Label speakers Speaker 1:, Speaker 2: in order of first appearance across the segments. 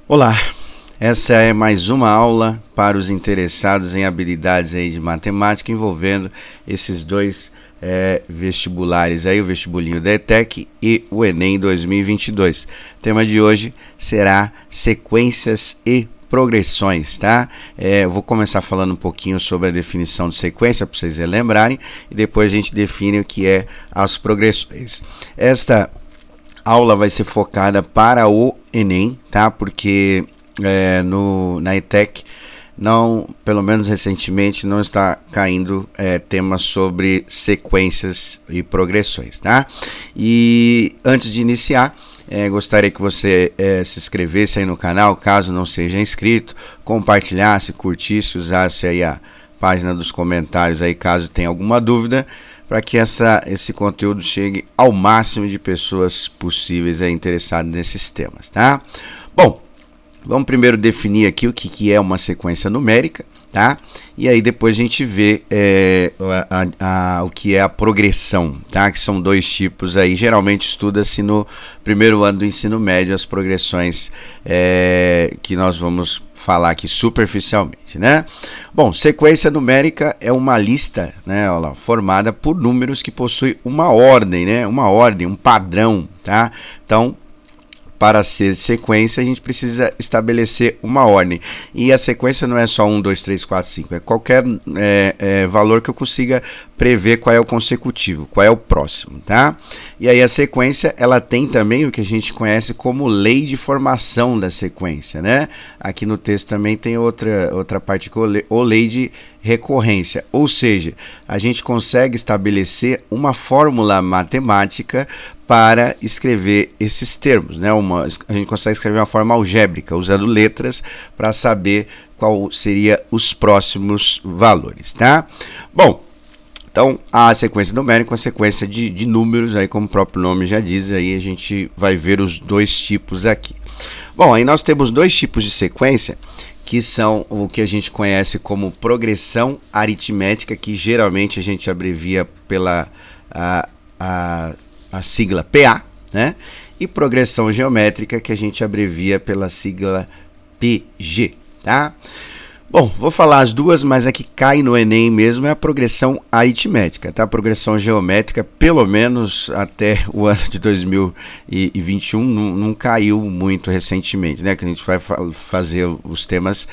Speaker 1: Olá, essa é mais uma aula para os interessados em habilidades aí de matemática envolvendo esses dois vestibulares aí, o vestibulinho da ETEC e o Enem 2022. O tema de hoje será sequências e progressões, tá? Eu vou começar falando um pouquinho sobre a definição de sequência para vocês lembrarem e depois a gente define o que é as progressões. Esta aula vai ser focada para o Enem, tá? Porque na ETEC, não, pelo menos recentemente, não está caindo temas sobre sequências e progressões, tá? E antes de iniciar, gostaria que você se inscrevesse aí no canal, caso não seja inscrito, compartilhasse, curtisse, usasse aí a página dos comentários aí, caso tenha alguma dúvida, para que esse conteúdo chegue ao máximo de pessoas possíveis interessadas nesses temas, tá? Bom, vamos primeiro definir aqui o que é uma sequência numérica, tá? E aí depois a gente vê o que é a progressão, tá? Que são dois tipos aí, geralmente estuda-se no primeiro ano do ensino médio as progressões que nós vamos falar aqui superficialmente, né? Bom, sequência numérica é uma lista, né, formada por números que possuem uma ordem, né? Uma ordem, um padrão, tá? Então, para ser sequência, a gente precisa estabelecer uma ordem. E a sequência não é só 1, 2, 3, 4, 5. É qualquer valor que eu consiga prever qual é o consecutivo, qual é o próximo, tá? E aí a sequência, ela tem também o que a gente conhece como lei de formação da sequência, né? Aqui no texto também tem outra parte que ou lei de recorrência, ou seja, a gente consegue estabelecer uma fórmula matemática para escrever esses termos, né? A gente consegue escrever uma forma algébrica, usando letras para saber qual seria os próximos valores, tá? Bom, então a sequência numérica é uma sequência de números, aí como o próprio nome já diz, aí a gente vai ver os dois tipos aqui. Bom, aí nós temos dois tipos de sequência, que são o que a gente conhece como progressão aritmética, que geralmente a gente abrevia pela a sigla PA, né? E progressão geométrica, que a gente abrevia pela sigla PG, tá? Bom, vou falar as duas, mas a que cai no Enem mesmo é a progressão aritmética, tá? A progressão geométrica, pelo menos até o ano de 2021, não caiu muito recentemente, né? Que a gente vai fazer os temas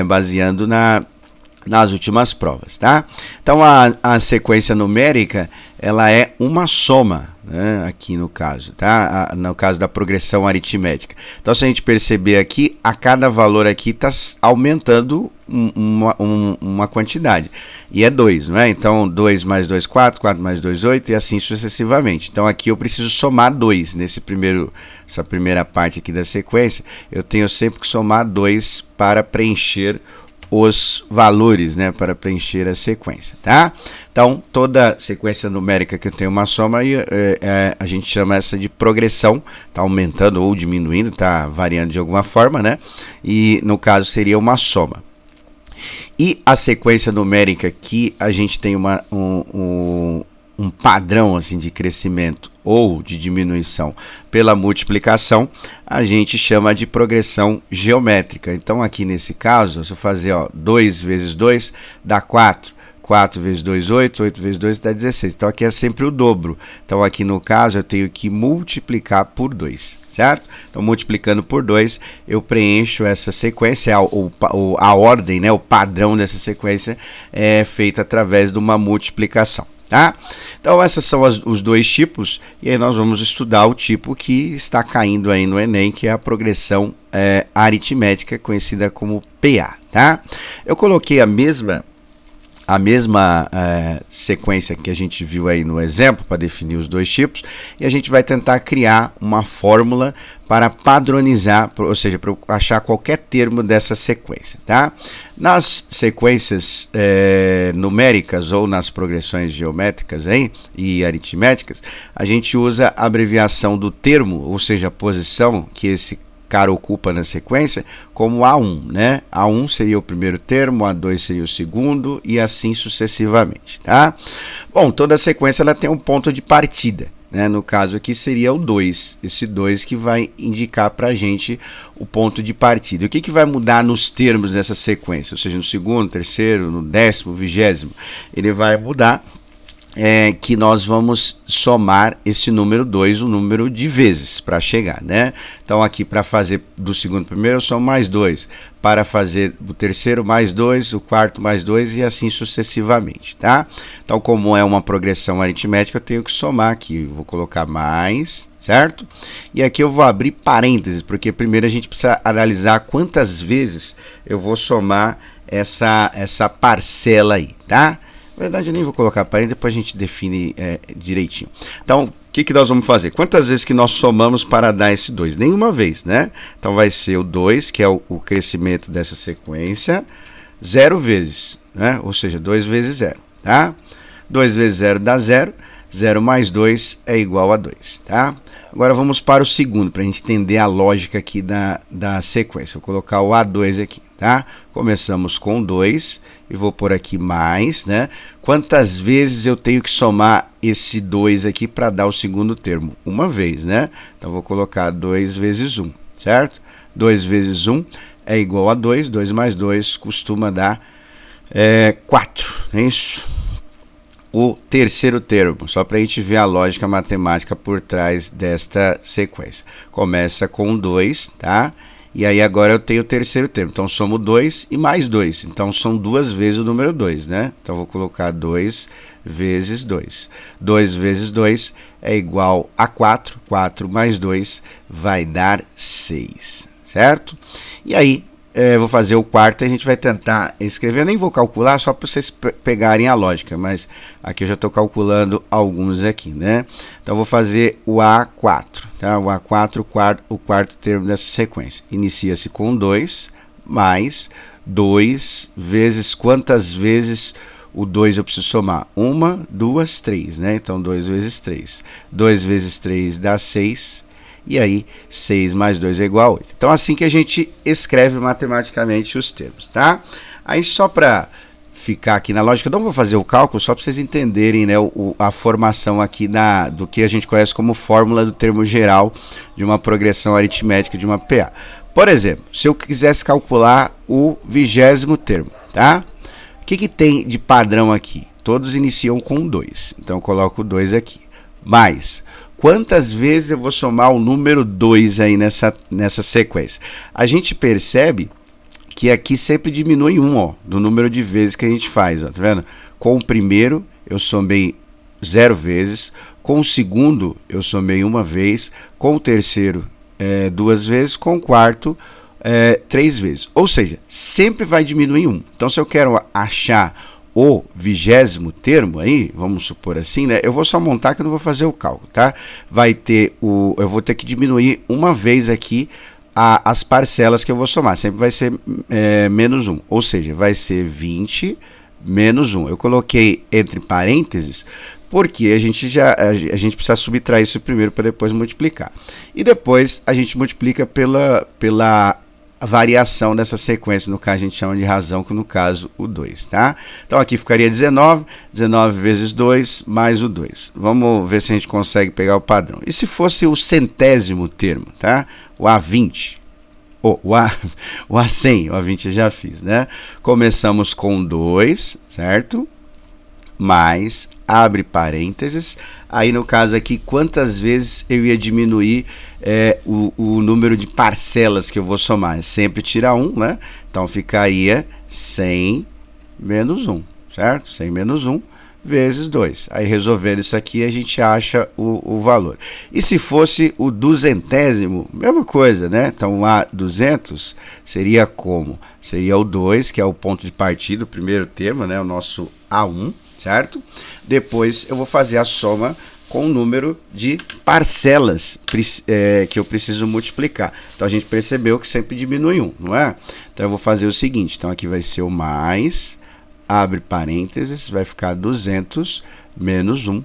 Speaker 1: baseando nas últimas provas, tá? Então a sequência numérica, ela é uma soma, né, aqui no caso, tá? No caso da progressão aritmética. Então, se a gente perceber aqui, a cada valor aqui está aumentando uma quantidade. E é 2, não é? Então, 2 mais 2, 4, 4 mais 2, 8 e assim sucessivamente. Então, aqui eu preciso somar 2. Essa primeira parte aqui da sequência, eu tenho sempre que somar 2 para preencher os valores, né, para preencher a sequência, tá? Então, toda sequência numérica que eu tenho uma soma, a gente chama essa de progressão, tá aumentando ou diminuindo, tá variando de alguma forma, né? E no caso seria uma soma. E a sequência numérica que a gente tem um padrão assim de crescimento ou de diminuição pela multiplicação, a gente chama de progressão geométrica. Então aqui nesse caso, se eu fazer 2 vezes 2 dá 4, 4 vezes 2, 8, 8 vezes 2 dá 16. Então aqui é sempre o dobro. Então aqui no caso eu tenho que multiplicar por 2, certo? Então multiplicando por 2 eu preencho essa sequência, a ordem, né, o padrão dessa sequência é feita através de uma multiplicação. Tá? Então esses são os dois tipos, e aí nós vamos estudar o tipo que está caindo aí no Enem, que é a progressão aritmética, conhecida como PA, tá? Eu coloquei a mesma sequência que a gente viu aí no exemplo para definir os dois tipos, e a gente vai tentar criar uma fórmula para padronizar, ou seja, para achar qualquer termo dessa sequência, tá? Nas sequências numéricas ou nas progressões geométricas e aritméticas, a gente usa a abreviação do termo, ou seja, a posição que esse cara ocupa na sequência, como A1, né? A1 seria o primeiro termo, A2 seria o segundo e assim sucessivamente, tá? Bom, toda sequência ela tem um ponto de partida, né? No caso aqui seria o 2, esse 2 que vai indicar para a gente o ponto de partida. O que, que vai mudar nos termos dessa sequência? Ou seja, no segundo, terceiro, no 10º, 20º, ele vai mudar que nós vamos somar esse número 2, o número de vezes para chegar, né? Então aqui para fazer do segundo primeiro eu somo mais 2, para fazer do terceiro mais 2, o quarto mais 2 e assim sucessivamente, tá? Então como é uma progressão aritmética eu tenho que somar aqui, eu vou colocar mais, certo? E aqui eu vou abrir parênteses, porque primeiro a gente precisa analisar quantas vezes eu vou somar essa parcela aí, tá? Na verdade, eu nem vou colocar parênteses, depois a gente define direitinho. Então, o que nós vamos fazer? Quantas vezes que nós somamos para dar esse 2? Nenhuma vez, né? Então, vai ser o 2, que é o crescimento dessa sequência, 0 vezes, né? Ou seja, 2 vezes 0, tá? 2 vezes 0 dá 0, 0 mais 2 é igual a 2, tá? Agora vamos para o segundo, para a gente entender a lógica aqui da sequência. Vou colocar o A2 aqui, tá? Começamos com 2 e vou por aqui mais, né? Quantas vezes eu tenho que somar esse 2 aqui para dar o segundo termo? Uma vez, né? Então vou colocar 2 vezes 1, certo? 2 vezes 1 é igual a 2, 2 mais 2 costuma dar 4, é isso? O terceiro termo, só para a gente ver a lógica matemática por trás desta sequência. Começa com 2, tá? E aí agora eu tenho o terceiro termo, então somo 2 e mais 2, então são 2 vezes o número 2, né? Então vou colocar 2 vezes 2. 2 vezes 2 é igual a 4, 4 mais 2 vai dar 6, certo? E aí, vou fazer o quarto e a gente vai tentar escrever. Eu nem vou calcular, só para vocês pegarem a lógica, mas aqui eu já estou calculando alguns aqui, né? Então vou fazer o A4, tá? O A4, o quarto termo dessa sequência. Inicia-se com 2, mais 2 vezes quantas vezes o 2 eu preciso somar? 1, 2, 3, né? Então 2 vezes 3. 2 vezes 3 dá 6. E aí, 6 mais 2 é igual a 8. Então, assim que a gente escreve matematicamente os termos, tá? Aí, só para ficar aqui na lógica, eu não vou fazer o cálculo, só para vocês entenderem, né, a formação aqui do que a gente conhece como fórmula do termo geral de uma progressão aritmética de uma PA. Por exemplo, se eu quisesse calcular o 20º termo, tá? O que tem de padrão aqui? Todos iniciam com 2, então eu coloco o 2 aqui. Mais... quantas vezes eu vou somar o número 2 aí nessa sequência? A gente percebe que aqui sempre diminui 1, ó, do número de vezes que a gente faz, ó, tá vendo? Com o primeiro eu somei 0 vezes, com o segundo eu somei 1 vez, com o terceiro 2 vezes, com o quarto 3 vezes. Ou seja, sempre vai diminuir 1. Então, se eu quero achar o 20º termo aí, vamos supor assim, né? Eu vou só montar que eu não vou fazer o cálculo, tá? Vai ter eu vou ter que diminuir uma vez aqui as parcelas que eu vou somar. Sempre vai ser menos 1, ou seja, vai ser 20 menos 1. Eu coloquei entre parênteses porque a gente precisa subtrair isso primeiro para depois multiplicar. E depois a gente multiplica pela a variação dessa sequência, no caso a gente chama de razão, que no caso o 2, tá? Então aqui ficaria 19, 19 vezes 2 mais o 2. Vamos ver se a gente consegue pegar o padrão. E se fosse o 100º termo, tá? O A20, o A100, o A20 eu já fiz, né? Começamos com 2, certo? Mais, abre parênteses, aí no caso aqui, quantas vezes eu ia diminuir o número de parcelas que eu vou somar? Sempre tirar 1, né? Então ficaria 100 menos 1, certo? 100 menos 1 vezes 2. Aí resolvendo isso aqui, a gente acha o valor. E se fosse o 200º, mesma coisa, né? Então, a 200 seria como? Seria o 2, que é o ponto de partida, o primeiro termo, né? O nosso A1, certo? Depois eu vou fazer a soma com o número de parcelas que eu preciso multiplicar. Então, a gente percebeu que sempre diminui 1, não é? Então, eu vou fazer o seguinte. Então, aqui vai ser o mais... abre parênteses, vai ficar 200 menos 1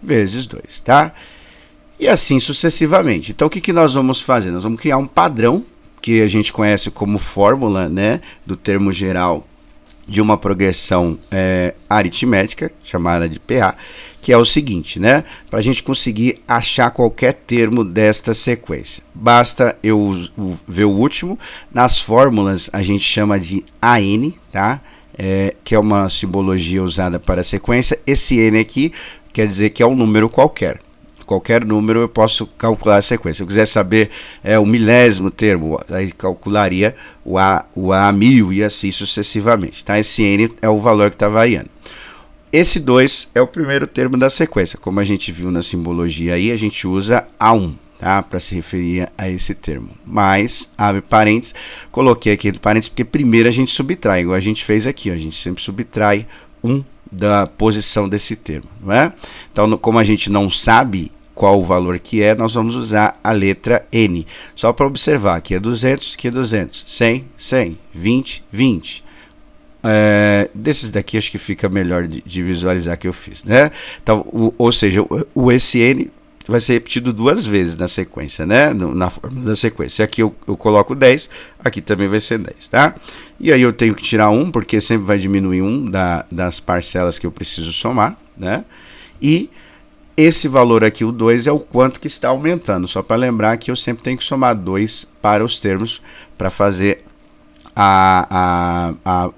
Speaker 1: vezes 2, tá? E assim sucessivamente. Então, o que nós vamos fazer? Nós vamos criar um padrão, que a gente conhece como fórmula, né, do termo geral de uma progressão aritmética, chamada de PA, que é o seguinte, né? Para a gente conseguir achar qualquer termo desta sequência, basta eu ver o último. Nas fórmulas a gente chama de AN, tá? Que é uma simbologia usada para a sequência. Esse N aqui quer dizer que é um número qualquer. Qualquer número eu posso calcular a sequência. Se eu quiser saber o milésimo termo, aí calcularia o A 1000 e assim sucessivamente. Tá? Esse N é o valor que está variando. Esse 2 é o primeiro termo da sequência. Como a gente viu na simbologia aí, a gente usa A1, tá? Para se referir a esse termo. Mas, abre parênteses, coloquei aqui entre parênteses porque primeiro a gente subtrai, igual a gente fez aqui. Ó, a gente sempre subtrai 1 da posição desse termo. Não é? Então, como a gente não sabe qual o valor que é, nós vamos usar a letra N. Só para observar, aqui é 200, aqui é 200, 100, 100, 20, 20. Desses daqui acho que fica melhor de visualizar que eu fiz, né? Então, ou seja, o SN vai ser repetido 2 vezes na sequência, né? Na fórmula da sequência. Aqui eu coloco 10, aqui também vai ser 10, tá? E aí eu tenho que tirar 1, porque sempre vai diminuir 1 das parcelas que eu preciso somar, né? E esse valor aqui, o 2, é o quanto que está aumentando. Só para lembrar que eu sempre tenho que somar 2 para os termos para fazer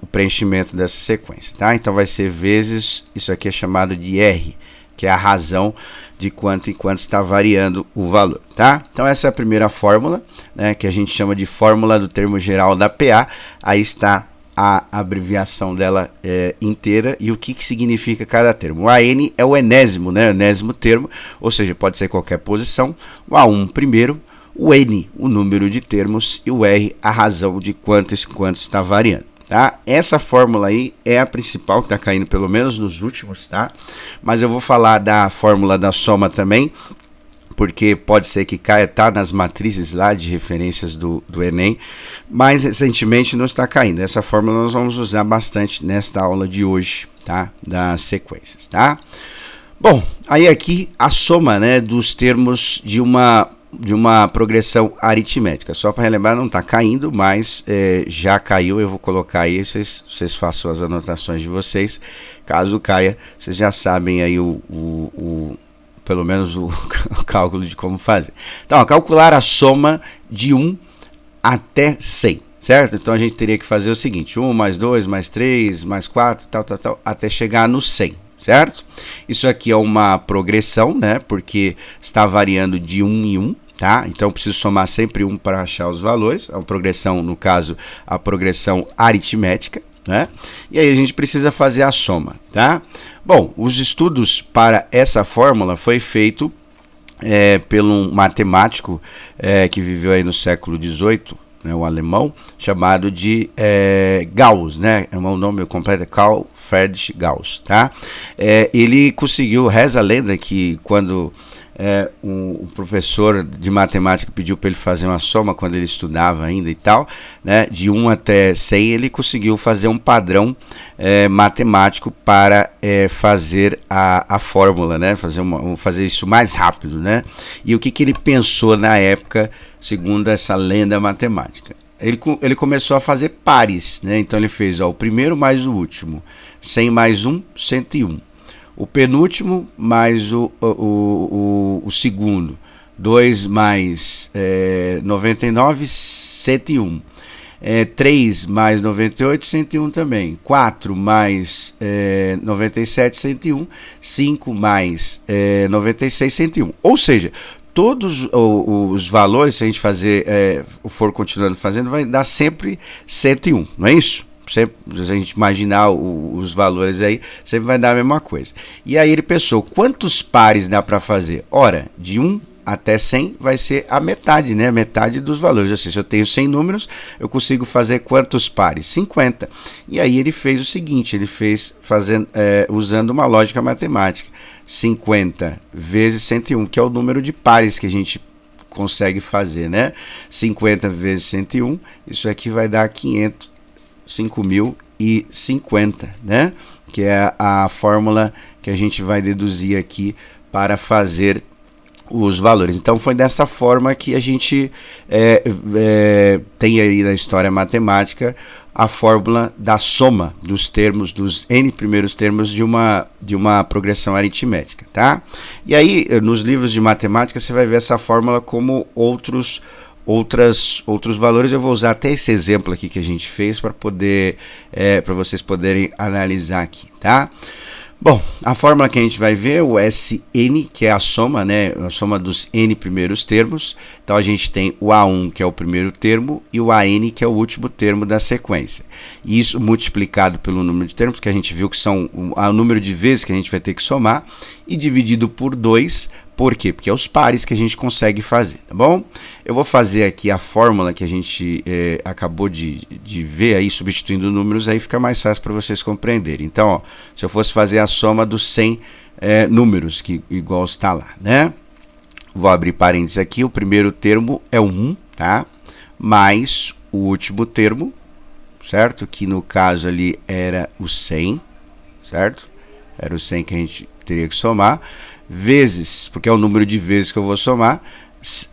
Speaker 1: o preenchimento dessa sequência, tá? Então vai ser vezes, isso aqui é chamado de R, que é a razão de quanto em quanto está variando o valor, tá? Então essa é a primeira fórmula, né, que a gente chama de fórmula do termo geral da PA. Aí está a abreviação dela inteira e o que significa cada termo. O AN é o enésimo, né? Enésimo termo, ou seja, pode ser qualquer posição. O A1 primeiro, o N, o número de termos, e o R, a razão de quanto está variando. Tá? Essa fórmula aí é a principal que está caindo, pelo menos nos últimos, tá? Mas eu vou falar da fórmula da soma também, porque pode ser que caia, tá nas matrizes lá de referências do Enem, mas recentemente não está caindo. Essa fórmula nós vamos usar bastante nesta aula de hoje, tá? Das sequências, tá? Bom, aí aqui a soma, né, dos termos de uma progressão aritmética. Só para relembrar, não está caindo, mas já caiu. Eu vou colocar aí, vocês façam as anotações de vocês. Caso caia, vocês já sabem aí pelo menos o cálculo de como fazer. Então, ó, calcular a soma de 1 até 100, certo? Então a gente teria que fazer o seguinte: 1 mais 2 mais 3 mais 4, tal, até chegar no 100. Certo? Isso aqui é uma progressão, né? Porque está variando de 1 em 1, tá? Então eu preciso somar sempre 1 para achar os valores. É uma progressão, no caso, a progressão aritmética, né? E aí a gente precisa fazer a soma, tá? Bom, os estudos para essa fórmula foi feito pelo matemático que viveu aí no século XVIII, né, um alemão, chamado de Gauss, né? O nome completo é Carl Friedrich Gauss, tá? Ele conseguiu, reza a lenda que quando o professor de matemática pediu para ele fazer uma soma quando ele estudava ainda e tal, né, de 1 até 100, ele conseguiu fazer um padrão matemático para fazer a fórmula, né, fazer isso mais rápido, né? E o que ele pensou na época, segundo essa lenda matemática? Ele começou a fazer pares, né? Então ele fez o primeiro mais o último, 100 mais 1, 101. O penúltimo mais o segundo, 2 mais 99, 101. 3 mais 98, 101 também. 4 mais 97, 101. 5 mais 96, 101. Ou seja, todos os valores, se a gente for continuando fazendo, vai dar sempre 101, não é isso? Sempre, se a gente imaginar os valores aí, sempre vai dar a mesma coisa. E aí ele pensou, quantos pares dá para fazer? Ora, de 1 até 100 vai ser a metade, né? A metade dos valores. Ou seja, se eu tenho 100 números, eu consigo fazer quantos pares? 50. E aí ele fez o seguinte, ele fez usando uma lógica matemática. 50 vezes 101, que é o número de pares que a gente consegue fazer, né? 50 vezes 101, isso aqui vai dar 5.050, né? Que é a fórmula que a gente vai deduzir aqui para fazer os valores. Então foi dessa forma que a gente tem aí na história matemática a fórmula da soma dos termos, dos n primeiros termos de uma progressão aritmética, tá? E aí, nos livros de matemática, você vai ver essa fórmula como outros valores. Eu vou usar até esse exemplo aqui que a gente fez para para vocês poderem analisar aqui, tá? Bom, a fórmula que a gente vai ver é o Sn, que é a soma, né? A soma dos n primeiros termos. Então a gente tem o A1, que é o primeiro termo, e o An, que é o último termo da sequência. E isso multiplicado pelo número de termos, que a gente viu que são o número de vezes que a gente vai ter que somar, e dividido por 2. Por quê? Porque é os pares que a gente consegue fazer, tá bom? Eu vou fazer aqui a fórmula que a gente acabou de ver aí, substituindo números, aí fica mais fácil para vocês compreenderem. Então, ó, se eu fosse fazer a soma dos 100 números, que igual está lá, né? Vou abrir parênteses aqui, o primeiro termo é o 1, tá? Mais o último termo, certo? Que no caso ali era o 100, certo? Era o 100 que a gente teria que somar, vezes, porque é o número de vezes que eu vou somar,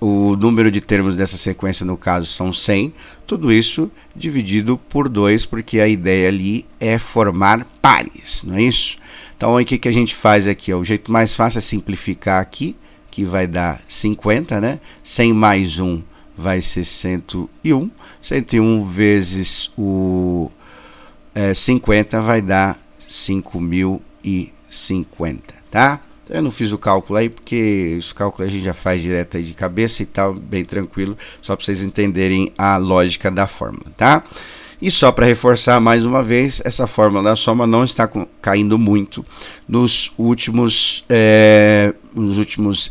Speaker 1: o número de termos dessa sequência, no caso, são 100, tudo isso dividido por 2, porque a ideia ali é formar pares, não é isso? Então, o que a gente faz aqui? O jeito mais fácil é simplificar aqui, que vai dar 50, né? 100 mais 1 vai ser 101, 101 vezes o 50 vai dar 5.050, tá? Eu não fiz o cálculo aí, porque esse cálculo a gente já faz direto aí de cabeça e tal, bem tranquilo, só para vocês entenderem a lógica da fórmula, tá? E só para reforçar mais uma vez, essa fórmula da soma não está caindo muito nos últimos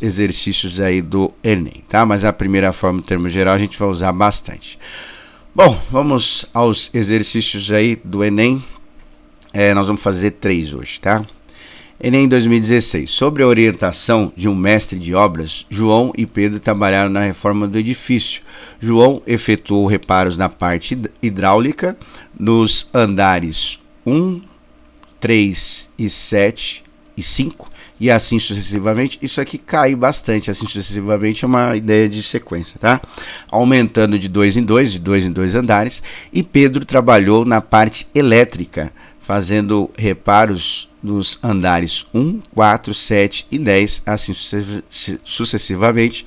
Speaker 1: exercícios aí do Enem, tá? Mas a primeira fórmula, em termos geral, a gente vai usar bastante. Bom, vamos aos exercícios aí do Enem. Nós vamos fazer 3 hoje, tá? Enem 2016. Sobre a orientação de um mestre de obras, João e Pedro trabalharam na reforma do edifício. João efetuou reparos na parte hidráulica, nos andares 1, 3 e 7 e 5, e assim sucessivamente. Isso aqui cai bastante, assim sucessivamente é uma ideia de sequência, tá? Aumentando de 2 em 2 andares, e Pedro trabalhou na parte elétrica, fazendo reparos nos andares 1, 4, 7 e 10, assim sucessivamente,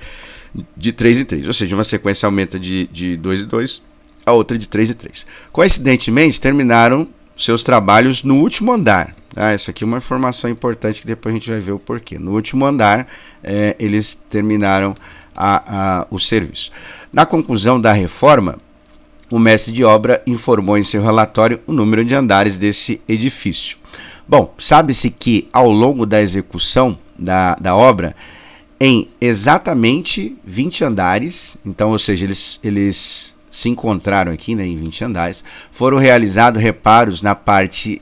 Speaker 1: de 3 em 3. Ou seja, uma sequência aumenta de 2 em 2, a outra de 3 em 3. Coincidentemente, terminaram seus trabalhos no último andar. Essa aqui é uma informação importante que depois a gente vai ver o porquê. No último andar, eles terminaram o serviço. Na conclusão da reforma, o mestre de obra informou em seu relatório o número de andares desse edifício. Bom, sabe-se que ao longo da execução da obra, em exatamente 20 andares, então, ou seja, eles se encontraram aqui, né, em 20 andares, foram realizados reparos na parte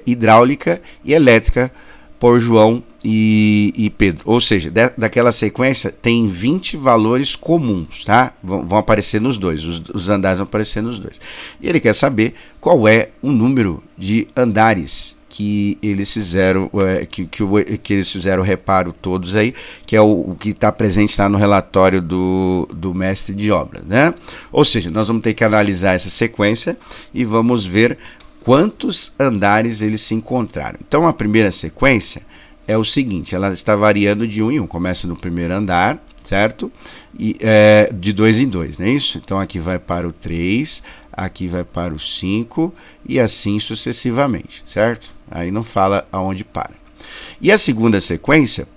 Speaker 1: hidráulica e elétrica por João e Pedro. Ou seja, daquela sequência tem 20 valores comuns, tá? Vão aparecer nos dois, os andares vão aparecer nos dois. E ele quer saber qual é o número de andares que eles fizeram, que eles fizeram o reparo todos aí, que é o que está presente lá no relatório do mestre de obra, né? Ou seja, nós vamos ter que analisar essa sequência e vamos ver quantos andares eles se encontraram. Então, a primeira sequência é o seguinte, ela está variando de 1 em 1, começa no primeiro andar, certo? E de 2 em 2, não é isso? Então, aqui vai para o 3, aqui vai para o 5 e assim sucessivamente, certo? Aí não fala aonde para. E a segunda sequência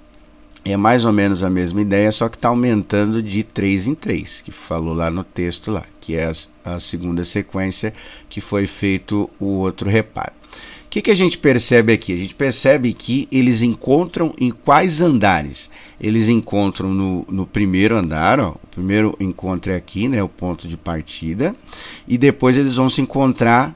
Speaker 1: é mais ou menos a mesma ideia, só que está aumentando de 3 em 3, que falou lá no texto lá, que é a segunda sequência que foi feito o outro reparo. O que a gente percebe aqui? A gente percebe que eles encontram em quais andares? Eles encontram no primeiro andar, ó, o primeiro encontro é aqui, né, o ponto de partida, e depois eles vão se encontrar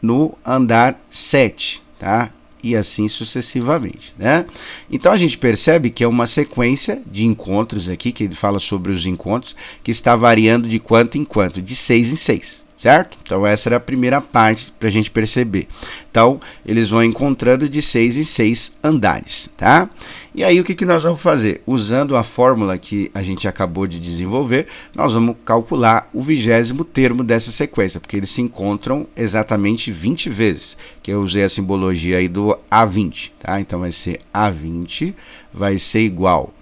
Speaker 1: no andar 7, tá? E assim sucessivamente, né? Então a gente percebe que é uma sequência de encontros aqui, que ele fala sobre os encontros, que está variando de quanto em quanto? De 6 em 6, certo? Então essa era a primeira parte para a gente perceber. Então eles vão encontrando de 6 em 6 andares, tá? E aí o que nós vamos fazer? Usando a fórmula que a gente acabou de desenvolver, nós vamos calcular o 20º termo dessa sequência, porque eles se encontram exatamente 20 vezes, que eu usei a simbologia aí do A20, tá? Então vai ser A20 vai ser igual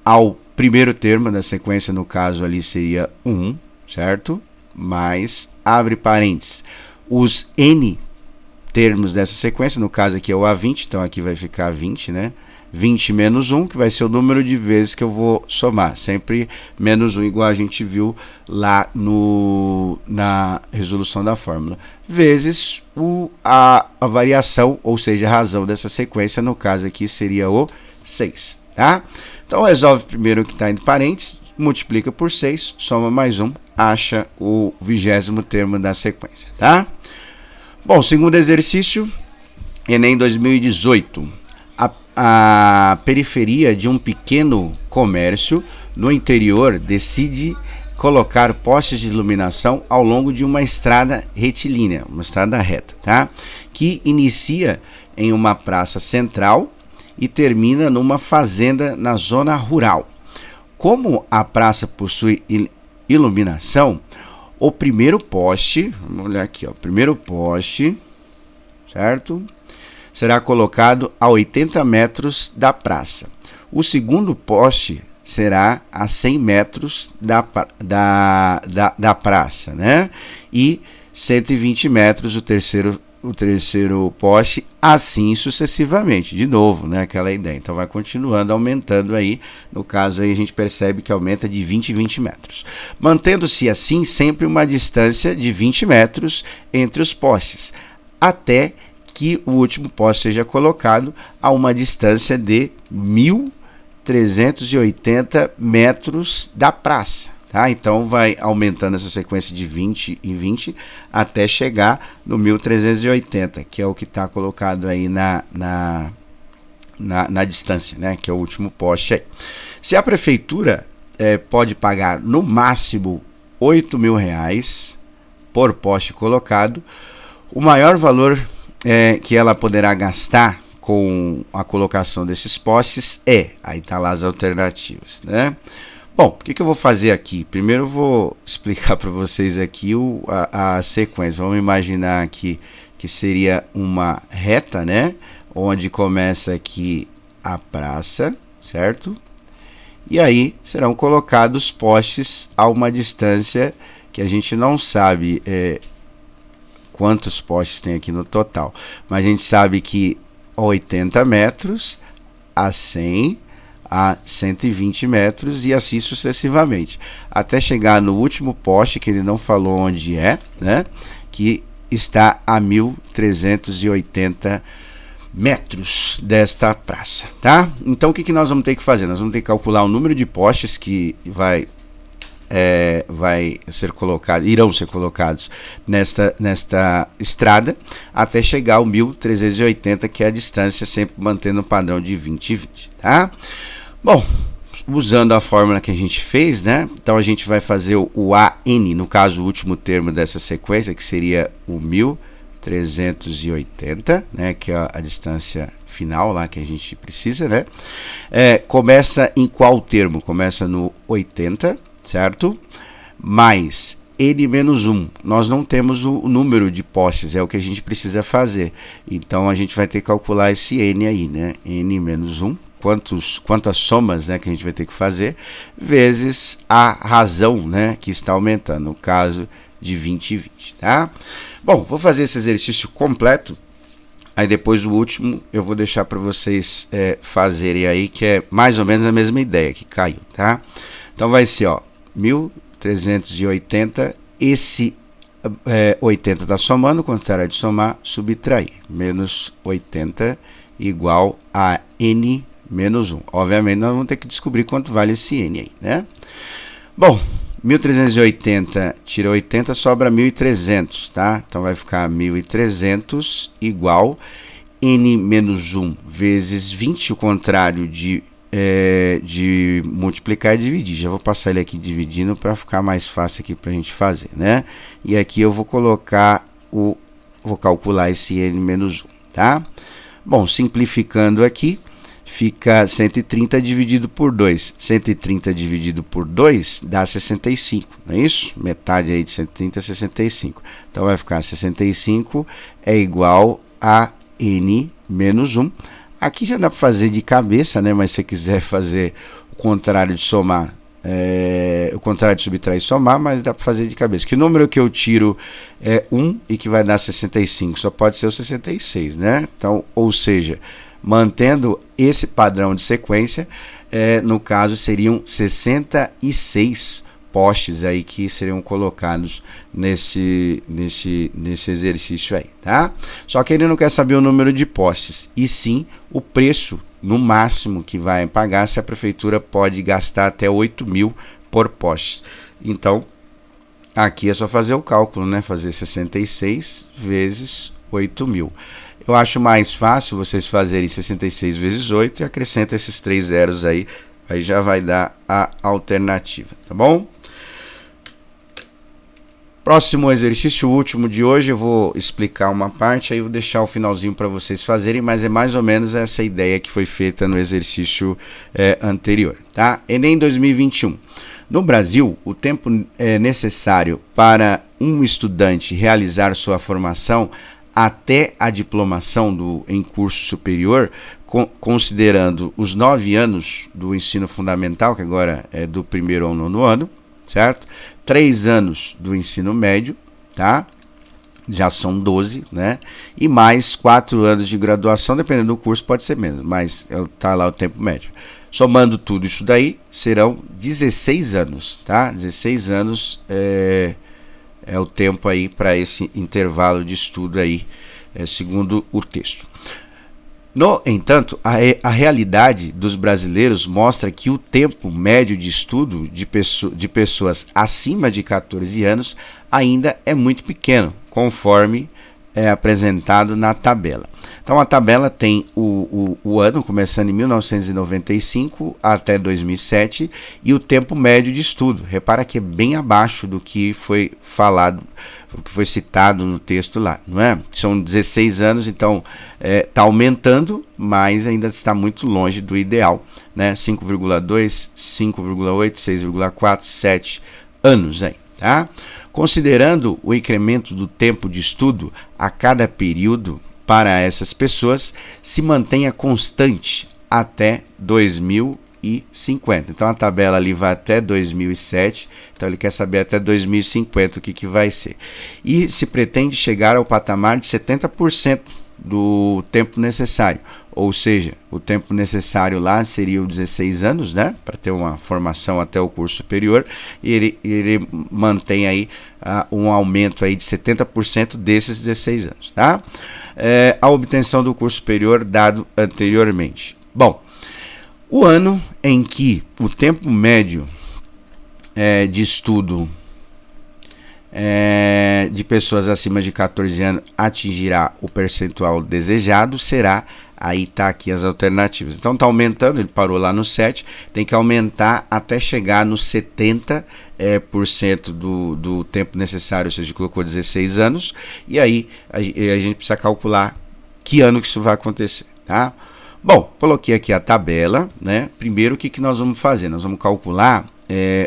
Speaker 1: ao primeiro termo da sequência, no caso ali seria 1, certo? Mais, abre parênteses, os n termos dessa sequência, no caso aqui é o A20, então aqui vai ficar 20, né? 20 menos 1, que vai ser o número de vezes que eu vou somar, sempre menos 1, igual a gente viu lá na resolução da fórmula, vezes a variação, ou seja, a razão dessa sequência, no caso aqui seria o 6, tá? Então resolve primeiro o que está entre parênteses, multiplica por 6, soma mais 1, acha o 20º termo da sequência, tá? Bom, segundo exercício, Enem 2018. A periferia de um pequeno comércio no interior decide colocar postes de iluminação ao longo de uma estrada retilínea, uma estrada reta, tá? Que inicia em uma praça central e termina numa fazenda na zona rural. Como a praça possui iluminação, o primeiro poste, vamos olhar aqui, ó, o primeiro poste, certo? Será colocado a 80 metros da praça. O segundo poste será a 100 metros da praça, né? E 120 metros o terceiro poste, assim sucessivamente. De novo, né? Aquela ideia. Então vai continuando, aumentando aí. No caso aí a gente percebe que aumenta de 20 em 20 metros. Mantendo-se assim sempre uma distância de 20 metros entre os postes, até que o último poste seja colocado a uma distância de 1.380 metros da praça. Tá? Então vai aumentando essa sequência de 20 em 20 até chegar no 1.380, que é o que está colocado aí na distância, né? Que é o último poste aí. Se a prefeitura pode pagar no máximo R$8.000 por poste colocado, o maior valor que ela poderá gastar com a colocação desses postes aí está lá as alternativas, né? Bom, o que eu vou fazer aqui? Primeiro eu vou explicar para vocês aqui a sequência. Vamos imaginar aqui que seria uma reta, né? Onde começa aqui a praça, certo? E aí serão colocados postes a uma distância que a gente não sabe quantos postes tem aqui no total, mas a gente sabe que 80 metros, a 100, a 120 metros e assim sucessivamente, até chegar no último poste, que ele não falou onde né? Que está a 1.380 metros desta praça, tá? Então o que nós vamos ter que fazer? Nós vamos ter que calcular o número de postes que irão ser colocados nesta estrada até chegar ao 1.380, que é a distância, sempre mantendo o padrão de 20 e 20, tá? Bom, usando a fórmula que a gente fez, né? Então a gente vai fazer o AN, no caso o último termo dessa sequência, que seria o 1.380, né? Que é a distância final lá que a gente precisa, né? Começa em qual termo? Começa no 80, certo? Mais n menos 1. Nós não temos o número de postes, é o que a gente precisa fazer. Então a gente vai ter que calcular esse n aí, né? N menos 1, quantas somas, né, que a gente vai ter que fazer, vezes a razão, né, que está aumentando, no caso de 20 e 20, tá? Bom, vou fazer esse exercício completo. Aí depois o último eu vou deixar para vocês fazerem aí, que é mais ou menos a mesma ideia que caiu, tá? Então vai ser, ó, 1.380, esse 80 está somando, quando terá de somar, subtrair, menos 80 igual a n menos 1. Obviamente nós vamos ter que descobrir quanto vale esse n aí, né? Bom, 1.380 tira 80, sobra 1.300, tá? Então vai ficar 1.300 igual n menos 1 vezes 20, o contrário de de multiplicar e dividir. Já vou passar ele aqui dividindo para ficar mais fácil aqui para a gente fazer, né? E aqui eu vou colocar vou calcular esse n menos 1, tá? Bom, simplificando aqui, fica 130 dividido por 2. 130 dividido por 2 dá 65, não é isso? Metade aí de 130 é 65. Então vai ficar 65 é igual a n menos 1. Aqui já dá para fazer de cabeça, né? Mas se você quiser fazer o contrário de somar, o contrário de subtrair e somar, mas dá para fazer de cabeça. Que número que eu tiro é 1 e que vai dar 65? Só pode ser o 66, né? Então, ou seja, mantendo esse padrão de sequência, no caso seriam 66 postes aí que seriam colocados nesse exercício aí, tá? Só que ele não quer saber o número de postes, e sim o preço no máximo que vai pagar, se a prefeitura pode gastar até 8 mil por poste. Então, aqui é só fazer o cálculo, né? Fazer 66 vezes 8 mil. Eu acho mais fácil vocês fazerem 66 vezes 8 e acrescenta esses 3 zeros aí já vai dar a alternativa, tá bom? Próximo exercício, o último de hoje, eu vou explicar uma parte, aí vou deixar o finalzinho para vocês fazerem, mas é mais ou menos essa ideia que foi feita no exercício anterior, tá? Enem 2021. No Brasil, o tempo necessário para um estudante realizar sua formação até a diplomação em curso superior, considerando os 9 anos do ensino fundamental, que agora é do 1º ao 9º ano, certo? 3 anos do ensino médio, tá? Já são 12, né? E mais 4 anos de graduação, dependendo do curso, pode ser menos, mas tá lá o tempo médio. Somando tudo isso daí, serão 16 anos, tá? 16 anos é o tempo aí para esse intervalo de estudo aí, segundo o texto. No entanto, a realidade dos brasileiros mostra que o tempo médio de estudo de pessoas acima de 14 anos ainda é muito pequeno, conforme é apresentado na tabela. Então a tabela tem o ano começando em 1995 até 2007 e o tempo médio de estudo. Repara que é bem abaixo do que foi falado, o que foi citado no texto lá, não é? São 16 anos, então está aumentando, mas ainda está muito longe do ideal, né? 5,2, 5,8, 6,4, 7 anos aí, tá? Considerando o incremento do tempo de estudo a cada período para essas pessoas, se mantenha constante até 2050. Então a tabela ali vai até 2007, então ele quer saber até 2050 o que vai ser. E se pretende chegar ao patamar de 70% do tempo necessário, ou seja, o tempo necessário lá seria os 16 anos, né, para ter uma formação até o curso superior, e ele mantém aí um aumento aí de 70% desses 16 anos, tá? A obtenção do curso superior dado anteriormente. Bom, o ano em que o tempo médio de estudo de pessoas acima de 14 anos atingirá o percentual desejado será, aí está aqui as alternativas. Então está aumentando, ele parou lá no 7, tem que aumentar até chegar nos 70% do tempo necessário, ou seja, colocou 16 anos, e aí a gente precisa calcular que ano que isso vai acontecer, tá? Bom, coloquei aqui a tabela, né? Primeiro, o que nós vamos fazer? Nós vamos calcular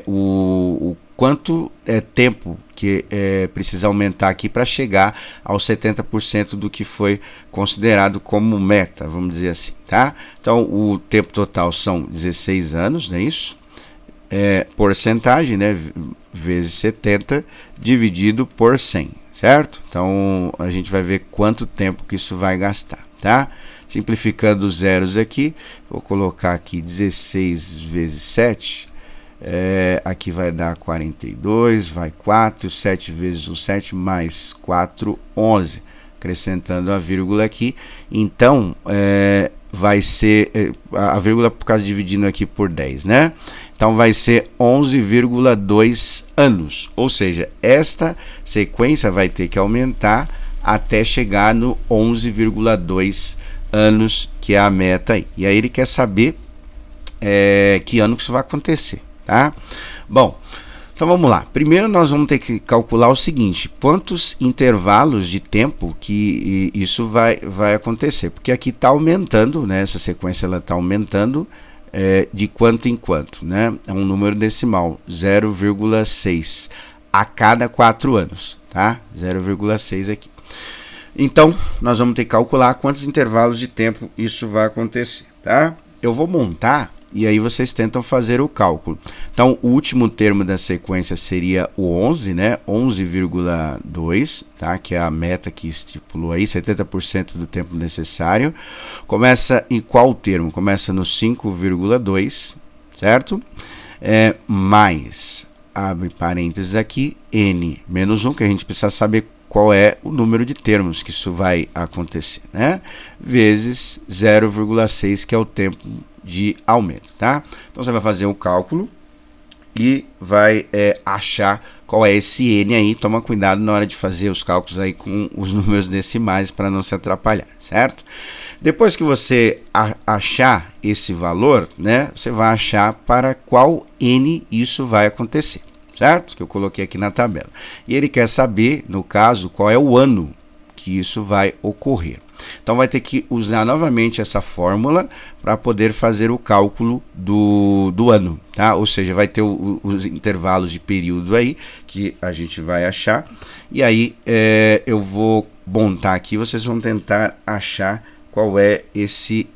Speaker 1: o quanto tempo que precisa aumentar aqui para chegar aos 70% do que foi considerado como meta, vamos dizer assim, tá? Então, o tempo total são 16 anos, não é isso? Porcentagem, né? Vezes 70, dividido por 100, certo? Então, a gente vai ver quanto tempo que isso vai gastar, tá? Simplificando os zeros aqui, vou colocar aqui 16 vezes 7, aqui vai dar 42, vai 4, 7 vezes o 7 mais 4, 11, acrescentando a vírgula aqui, então vai ser, a vírgula por causa dividindo aqui por 10, né? Então vai ser 11,2 anos, ou seja, esta sequência vai ter que aumentar até chegar no 11,2 anos, que é a meta aí. E aí ele quer saber que ano que isso vai acontecer, tá? Bom, então vamos lá. Primeiro nós vamos ter que calcular o seguinte: quantos intervalos de tempo que isso vai acontecer, porque aqui está aumentando, né? Essa sequência ela está aumentando de quanto em quanto, né? É um número decimal, 0,6 a cada 4 anos, tá? 0,6 aqui. Então, nós vamos ter que calcular quantos intervalos de tempo isso vai acontecer, tá? Eu vou montar e aí vocês tentam fazer o cálculo. Então, o último termo da sequência seria o 11, né? 11,2, tá? Que é a meta que estipulou aí, 70% do tempo necessário. Começa em qual termo? Começa no 5,2, certo? Mais, abre parênteses aqui, n menos 1, que a gente precisa saber qual é o número de termos que isso vai acontecer, né? Vezes 0,6, que é o tempo de aumento, tá? Então você vai fazer o cálculo e vai achar qual é esse n aí. Toma cuidado na hora de fazer os cálculos aí com os números decimais para não se atrapalhar, certo? Depois que você achar esse valor, né, você vai achar para qual n isso vai acontecer, certo? Que eu coloquei aqui na tabela. E ele quer saber, no caso, qual é o ano que isso vai ocorrer. Então vai ter que usar novamente essa fórmula para poder fazer o cálculo do ano, tá? Ou seja, vai ter os intervalos de período aí que a gente vai achar. E aí eu vou montar aqui, vocês vão tentar achar qual é esse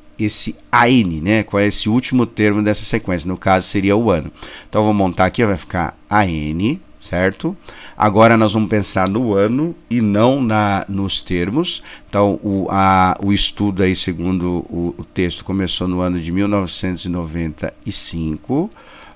Speaker 1: AN, né? Qual é esse último termo dessa sequência? No caso seria o ano. Então vou montar aqui, vai ficar AN, certo? Agora nós vamos pensar no ano e não nos termos. Então o estudo aí, segundo o texto, começou no ano de 1995,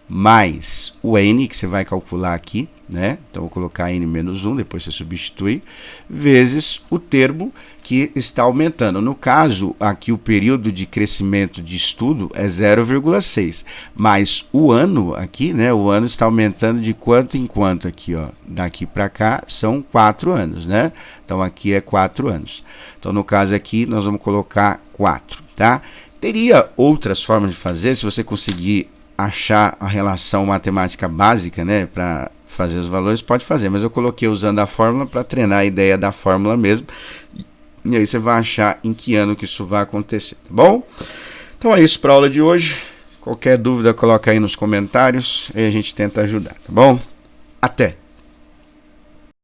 Speaker 1: mais o N, que você vai calcular aqui, né? Então vou colocar N menos 1, depois você substitui, vezes o termo que está aumentando. No caso, aqui o período de crescimento de estudo é 0,6, mas o ano aqui, né? O ano está aumentando de quanto em quanto aqui, ó. Daqui para cá são 4 anos, né? Então aqui é 4 anos. Então no caso aqui nós vamos colocar 4, tá? Teria outras formas de fazer, se você conseguir achar a relação matemática básica, né, para fazer os valores, pode fazer, mas eu coloquei usando a fórmula para treinar a ideia da fórmula mesmo, e aí você vai achar em que ano que isso vai acontecer, tá bom? Então é isso para a aula de hoje. Qualquer dúvida coloca aí nos comentários e a gente tenta ajudar, tá bom? Até!